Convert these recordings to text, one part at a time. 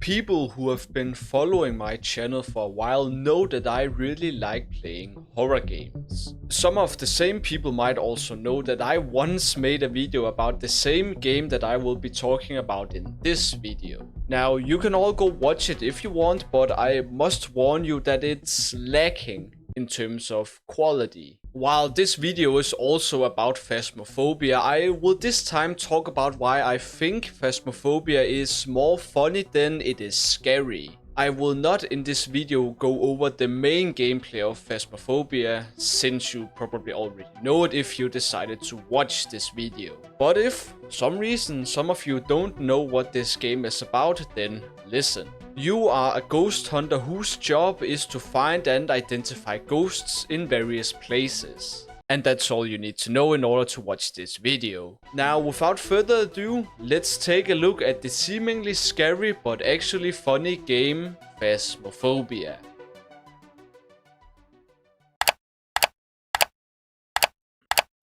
People who have been following my channel for a while know that I really like playing horror games. Some of the same people might also know that I once made a video about the same game that I will be talking about in this video. Now, you can all go watch it if you want, but I must warn you that it's lacking in terms of quality. While this video is also about Phasmophobia, I will this time talk about why I think Phasmophobia is more funny than it is scary. I will not in this video go over the main gameplay of Phasmophobia, since you probably already know it if you decided to watch this video. But if for some reason some of you don't know what this game is about, then listen. You are a ghost hunter whose job is to find and identify ghosts in various places. And that's all you need to know in order to watch this video. Now, without further ado, let's take a look at the seemingly scary but actually funny game Phasmophobia.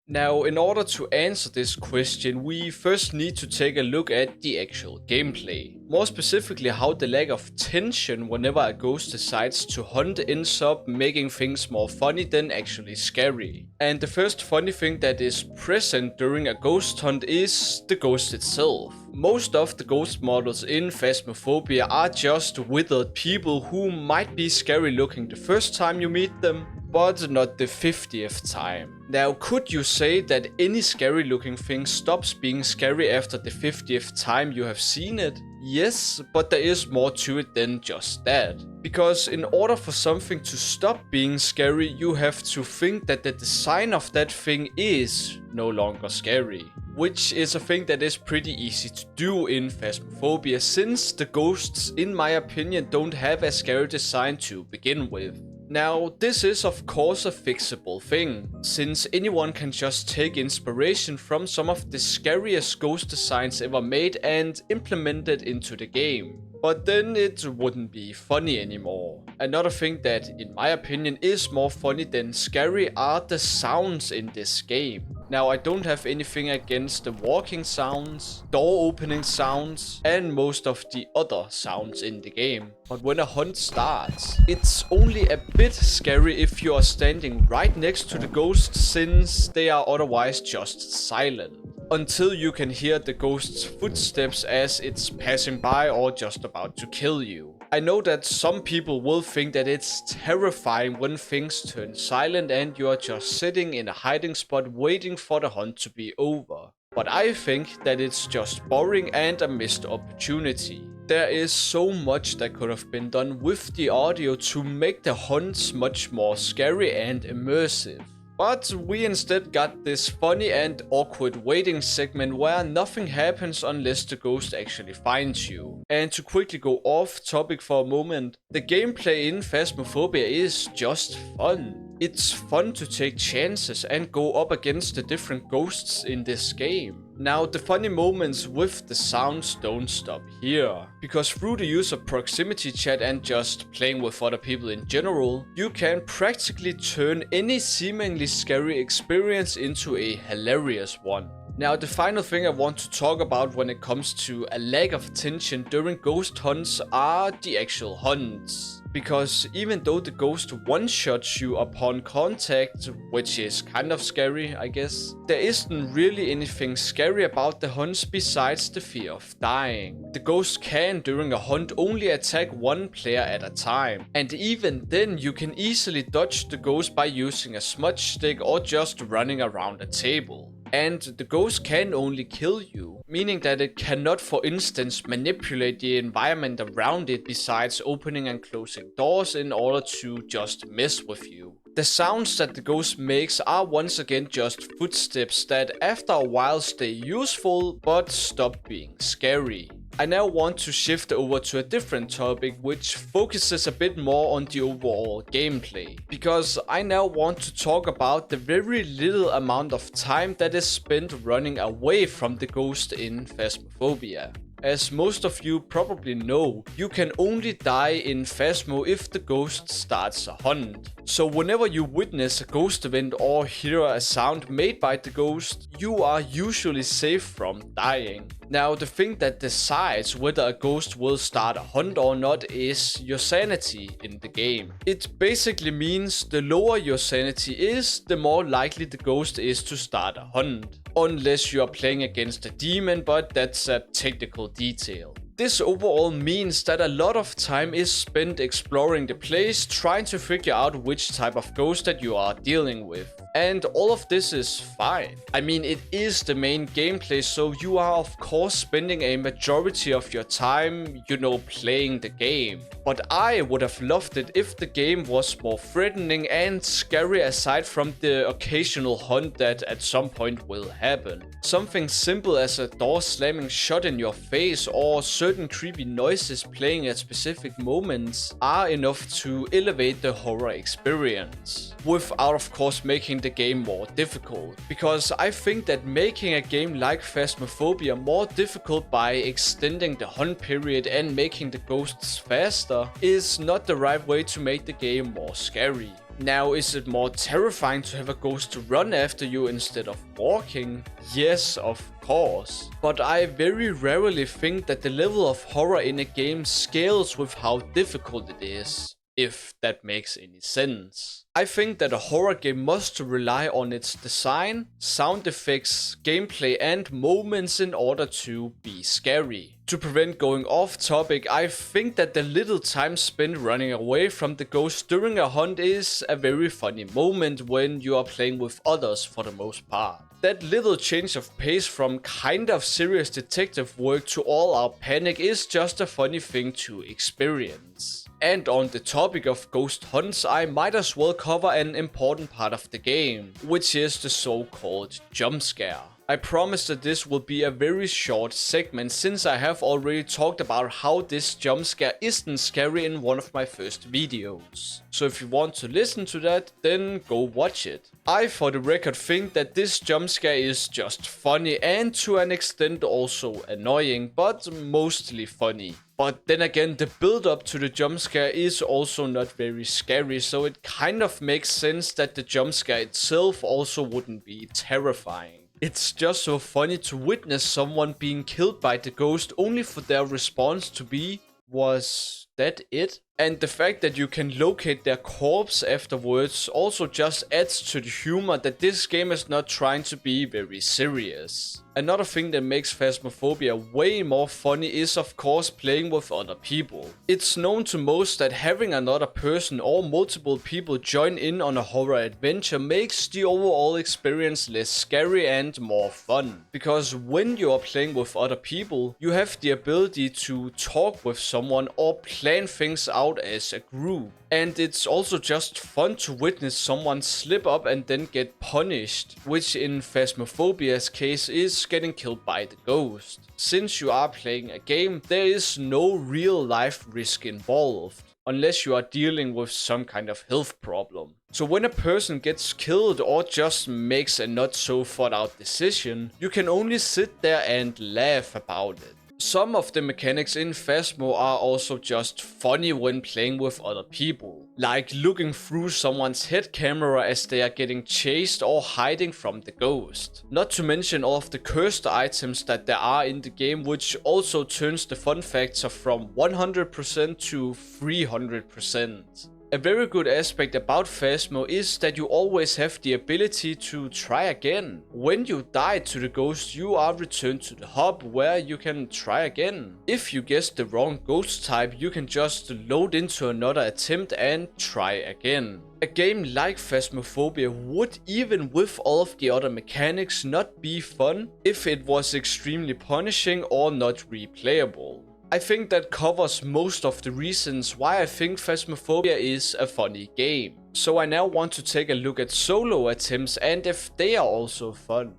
Now, in order to answer this question, we first need to take a look at the actual gameplay. More specifically, how the lack of tension whenever a ghost decides to hunt ends up making things more funny than actually scary. And the first funny thing that is present during a ghost hunt is the ghost itself. Most of the ghost models in Phasmophobia are just withered people who might be scary looking the first time you meet them, but not the 50th time. Now, could you say that any scary looking thing stops being scary after the 50th time you have seen it? Yes, but there is more to it than just that. Because in order for something to stop being scary, you have to think that the design of that thing is no longer scary. Which is a thing that is pretty easy to do in Phasmophobia, since the ghosts, in my opinion, don't have a scary design to begin with. Now, this is of course a fixable thing, since anyone can just take inspiration from some of the scariest ghost designs ever made and implement it into the game. But then it wouldn't be funny anymore. Another thing that, in my opinion, is more funny than scary are the sounds in this game. Now, I don't have anything against the walking sounds, door opening sounds, and most of the other sounds in the game. But when a hunt starts, it's only a bit scary if you are standing right next to the ghost, since they are otherwise just silent. Until you can hear the ghost's footsteps as it's passing by or just about to kill you. I know that some people will think that it's terrifying when things turn silent and you are just sitting in a hiding spot waiting for the hunt to be over. But I think that it's just boring and a missed opportunity. There is so much that could have been done with the audio to make the hunts much more scary and immersive. But we instead got this funny and awkward waiting segment where nothing happens unless the ghost actually finds you. And to quickly go off topic for a moment, the gameplay in Phasmophobia is just fun. It's fun to take chances and go up against the different ghosts in this game. Now, the funny moments with the sounds don't stop here, because through the use of proximity chat and just playing with other people in general, you can practically turn any seemingly scary experience into a hilarious one. Now, the final thing I want to talk about when it comes to a lack of tension during ghost hunts are the actual hunts. Because even though the ghost one-shots you upon contact, which is kind of scary, I guess, there isn't really anything scary about the hunts besides the fear of dying. The ghost can, during a hunt, only attack one player at a time. And even then, you can easily dodge the ghost by using a smudge stick or just running around a table. And the ghost can only kill you, meaning that it cannot, for instance, manipulate the environment around it besides opening and closing doors in order to just mess with you. The sounds that the ghost makes are once again just footsteps that after a while stay useful but stop being scary. I now want to shift over to a different topic which focuses a bit more on the overall gameplay, because I now want to talk about the very little amount of time that is spent running away from the ghost in Phasmophobia. As most of you probably know, you can only die in Phasmo if the ghost starts a hunt. So whenever you witness a ghost event or hear a sound made by the ghost, you are usually safe from dying. Now, the thing that decides whether a ghost will start a hunt or not is your sanity in the game. It basically means the lower your sanity is, the more likely the ghost is to start a hunt. Unless you are playing against a demon, but that's a technical detail. This overall means that a lot of time is spent exploring the place, trying to figure out which type of ghost that you are dealing with. And all of this is fine. I mean, it is the main gameplay, so you are of course spending a majority of your time, playing the game. But I would have loved it if the game was more threatening and scary aside from the occasional hunt that at some point will happen. Something simple as a door slamming shut in your face or certain creepy noises playing at specific moments are enough to elevate the horror experience, without of course making the game more difficult. Because I think that making a game like Phasmophobia more difficult by extending the hunt period and making the ghosts faster is not the right way to make the game more scary. Now, is it more terrifying to have a ghost to run after you instead of walking? Yes, of course. But I very rarely think that the level of horror in a game scales with how difficult it is, if that makes any sense. I think that a horror game must rely on its design, sound effects, gameplay and moments in order to be scary. To prevent going off topic, I think that the little time spent running away from the ghost during a hunt is a very funny moment when you are playing with others for the most part. That little change of pace from kind of serious detective work to all out panic is just a funny thing to experience. And on the topic of ghost hunts, I might as well cover an important part of the game, which is the so-called jump scare. I promise that this will be a very short segment since I have already talked about how this jump scare isn't scary in one of my first videos. So if you want to listen to that, then go watch it. I for the record think that this jump scare is just funny and to an extent also annoying, but mostly funny. But then again, the build up to the jump scare is also not very scary, so it kind of makes sense that the jump scare itself also wouldn't be terrifying. It's just so funny to witness someone being killed by the ghost only for their response to be, "Was that it?" And the fact that you can locate their corpse afterwards also just adds to the humor that this game is not trying to be very serious. Another thing that makes Phasmophobia way more funny is of course playing with other people. It's known to most that having another person or multiple people join in on a horror adventure makes the overall experience less scary and more fun. Because when you are playing with other people, you have the ability to talk with someone or plan things out as a group. And it's also just fun to witness someone slip up and then get punished, which in Phasmophobia's case is getting killed by the ghost. Since you are playing a game, there is no real life risk involved, unless you are dealing with some kind of health problem. So when a person gets killed or just makes a not so thought out decision, you can only sit there and laugh about it. Some of the mechanics in Phasmo are also just funny when playing with other people, like looking through someone's head camera as they are getting chased or hiding from the ghost. Not to mention all of the cursed items that there are in the game, which also turns the fun factor from 100% to 300%. A very good aspect about Phasmo is that you always have the ability to try again. When you die to the ghost, you are returned to the hub where you can try again. If you guessed the wrong ghost type, you can just load into another attempt and try again. A game like Phasmophobia would, even with all of the other mechanics, not be fun if it was extremely punishing or not replayable. I think that covers most of the reasons why I think Phasmophobia is a funny game. So I now want to take a look at solo attempts and if they are also fun.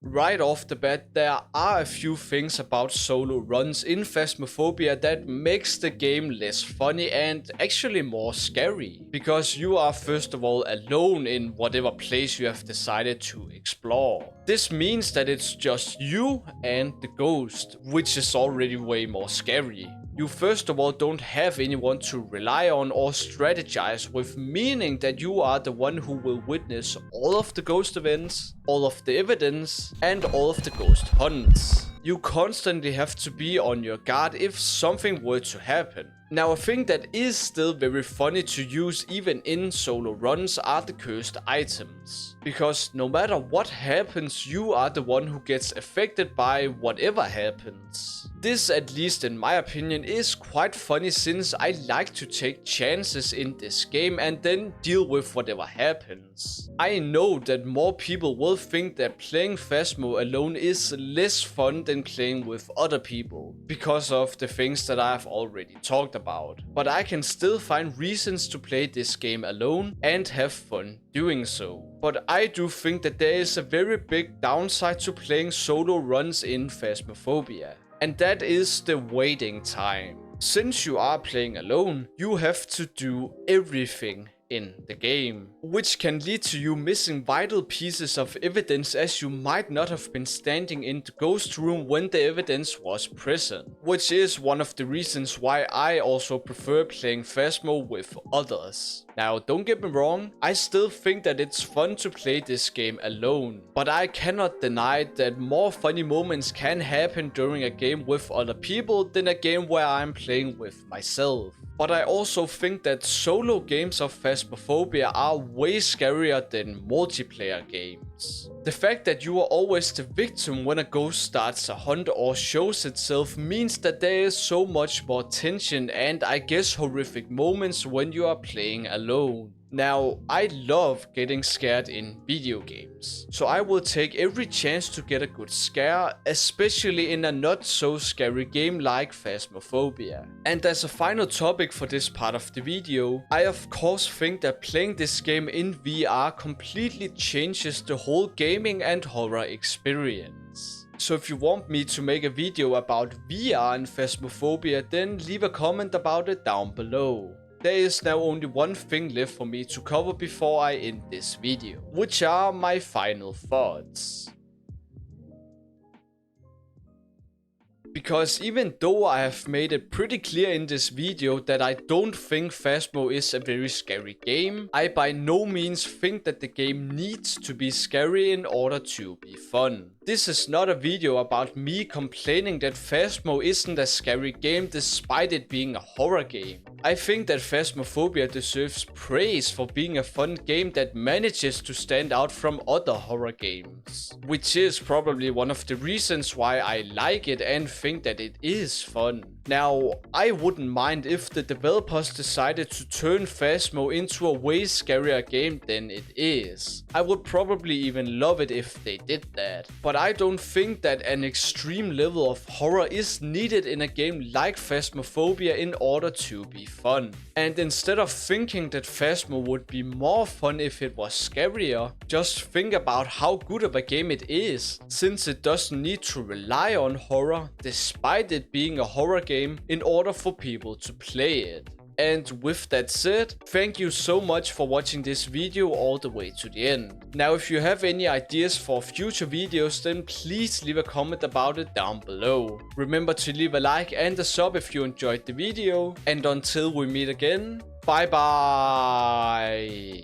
Right off the bat, there are a few things about solo runs in Phasmophobia that makes the game less funny and actually more scary. Because you are first of all alone in whatever place you have decided to explore. This means that it's just you and the ghost, which is already way more scary. You first of all don't have anyone to rely on or strategize with, meaning that you are the one who will witness all of the ghost events, all of the evidence, and all of the ghost hunts. You constantly have to be on your guard if something were to happen. Now, a thing that is still very funny to use even in solo runs are the cursed items. Because no matter what happens, you are the one who gets affected by whatever happens. This, at least in my opinion, is quite funny since I like to take chances in this game and then deal with whatever happens. I know that more people will think that playing Phasmo alone is less fun than playing with other people, because of the things that I've already talked about. But I can still find reasons to play this game alone and have fun doing so. But I do think that there is a very big downside to playing solo runs in Phasmophobia. And that is the waiting time. Since you are playing alone, you have to do everything in the game, which can lead to you missing vital pieces of evidence, as you might not have been standing in the ghost room when the evidence was present, which is one of the reasons why I also prefer playing Phasmo with others. Now, don't get me wrong, I still think that it's fun to play this game alone, but I cannot deny that more funny moments can happen during a game with other people than a game where I'm playing with myself. But I also think that solo games of Phasmophobia are way scarier than multiplayer games. The fact that you are always the victim when a ghost starts a hunt or shows itself means that there is so much more tension and I guess horrific moments when you are playing alone. Now, I love getting scared in video games, so I will take every chance to get a good scare, especially in a not so scary game like Phasmophobia. And as a final topic for this part of the video, I of course think that playing this game in VR completely changes the whole gaming and horror experience. So if you want me to make a video about VR and Phasmophobia, then leave a comment about it down below. There is now only one thing left for me to cover before I end this video, which are my final thoughts. Because even though I have made it pretty clear in this video that I don't think Phasmo is a very scary game, I by no means think that the game needs to be scary in order to be fun. This is not a video about me complaining that Phasmo isn't a scary game despite it being a horror game. I think that Phasmophobia deserves praise for being a fun game that manages to stand out from other horror games, which is probably one of the reasons why I like it and think that it is fun. Now, I wouldn't mind if the developers decided to turn Phasmo into a way scarier game than it is. I would probably even love it if they did that. But I don't think that an extreme level of horror is needed in a game like Phasmophobia in order to be fun. And instead of thinking that Phasmo would be more fun if it was scarier, just think about how good of a game it is, since it doesn't need to rely on horror despite it being a horror game in order for people to play it. And with that said, thank you so much for watching this video all the way to the end. Now, if you have any ideas for future videos, then please leave a comment about it down below. Remember to leave a like and a sub if you enjoyed the video. And until we meet again, bye bye!